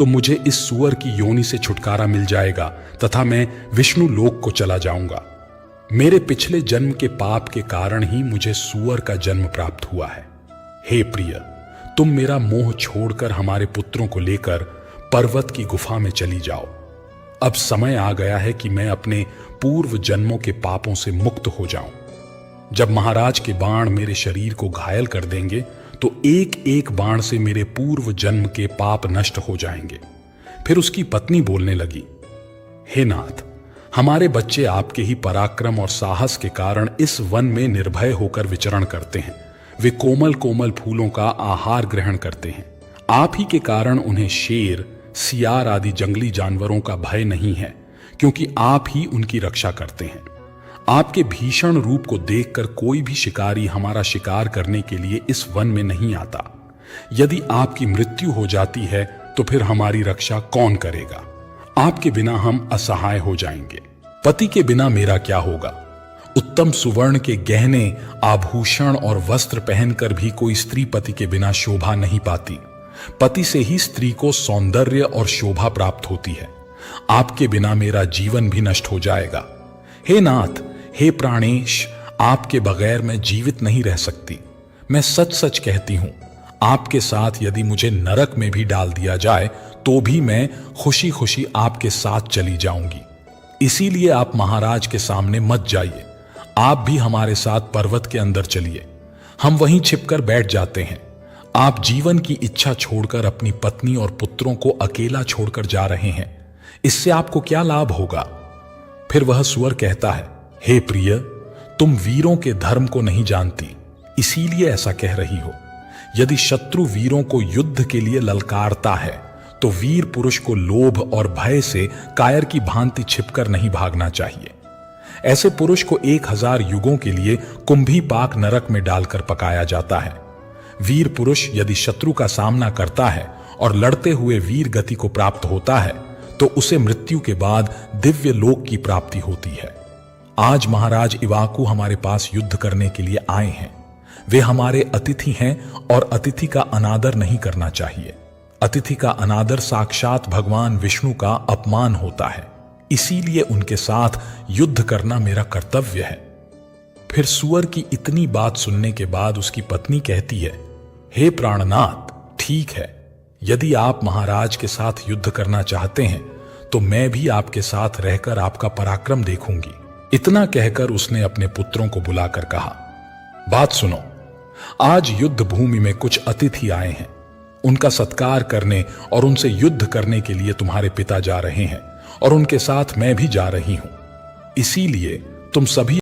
तो मुझे इस सूअर की योनि से छुटकारा मिल जाएगा तथा मैं विष्णु लोक को चला जाऊंगा। मेरे पिछले जन्म के पाप के कारण ही मुझे सूअर का जन्म प्राप्त हुआ है। हे प्रिय, तुम मेरा मोह छोड़कर हमारे पुत्रों को लेकर पर्वत की गुफा में चली जाओ। अब समय आ गया है कि मैं अपने पूर्व जन्मों के पापों से मुक्त हो जाऊं। जब महाराज के बाण मेरे शरीर को घायल कर देंगे तो एक एक बाण से मेरे पूर्व जन्म के पाप नष्ट हो जाएंगे। फिर उसकी पत्नी बोलने लगी, हे नाथ, हमारे बच्चे आपके ही पराक्रम और साहस के कारण इस वन में निर्भय होकर विचरण करते हैं। वे कोमल कोमल फूलों का आहार ग्रहण करते हैं। आप ही के कारण उन्हें शेर, सियार आदि जंगली जानवरों का भय नहीं है, क्योंकि आप ही उनकी रक्षा करते हैं। आपके भीषण रूप को देखकर कोई भी शिकारी हमारा शिकार करने के लिए इस वन में नहीं आता। यदि आपकी मृत्यु हो जाती है तो फिर हमारी रक्षा कौन करेगा? आपके बिना हम असहाय हो जाएंगे। पति के बिना मेरा क्या होगा? उत्तम सुवर्ण के गहने, आभूषण और वस्त्र पहनकर भी कोई स्त्री पति के बिना शोभा नहीं पाती। पति से ही स्त्री को सौंदर्य और शोभा प्राप्त होती है। आपके बिना मेरा जीवन भी नष्ट हो जाएगा। हे नाथ, हे प्राणेश, आपके बगैर मैं जीवित नहीं रह सकती। मैं सच सच कहती हूं, आपके साथ यदि मुझे नरक में भी डाल दिया जाए तो भी मैं खुशी खुशी आपके साथ चली जाऊंगी। इसीलिए आप महाराज के सामने मत जाइए। आप भी हमारे साथ पर्वत के अंदर चलिए। हम वहीं छिपकर बैठ जाते हैं। आप जीवन की इच्छा छोड़कर अपनी पत्नी और पुत्रों को अकेला छोड़कर जा रहे हैं। इससे आपको क्या लाभ होगा? फिर वह सूअर कहता है, हे प्रिय, तुम वीरों के धर्म को नहीं जानती, इसीलिए ऐसा कह रही हो। यदि शत्रु वीरों को युद्ध के लिए ललकारता है तो वीर पुरुष को लोभ और भय से कायर की भांति छिपकर नहीं भागना चाहिए। ऐसे पुरुष को 1000 युगों के लिए कुंभी पाक नरक में डालकर पकाया जाता है। वीर पुरुष यदि शत्रु का सामना करता है और लड़ते हुए वीर गति को प्राप्त होता है तो उसे मृत्यु के बाद दिव्य लोक की प्राप्ति होती है। आज महाराज इवाकू हमारे पास युद्ध करने के लिए आए हैं। वे हमारे अतिथि हैं और अतिथि का अनादर नहीं करना चाहिए। अतिथि का अनादर साक्षात भगवान विष्णु का अपमान होता है। इसीलिए उनके साथ युद्ध करना मेरा कर्तव्य है। फिर सूअर की इतनी बात सुनने के बाद उसकी पत्नी कहती है, हे प्राणनाथ, ठीक है, यदि आप महाराज के साथ युद्ध करना चाहते हैं तो मैं भी आपके साथ रहकर आपका पराक्रम देखूंगी। इतना कहकर उसने अपने पुत्रों को बुलाकर कहा, बात सुनो, आज युद्ध भूमि में कुछ अतिथि आए हैं। उनका सत्कार करने और उनसे युद्ध करने के लिए तुम्हारे पिता जा रहे हैं और उनके साथ मैं भी जा रही हूं। इसीलिए तुम सभी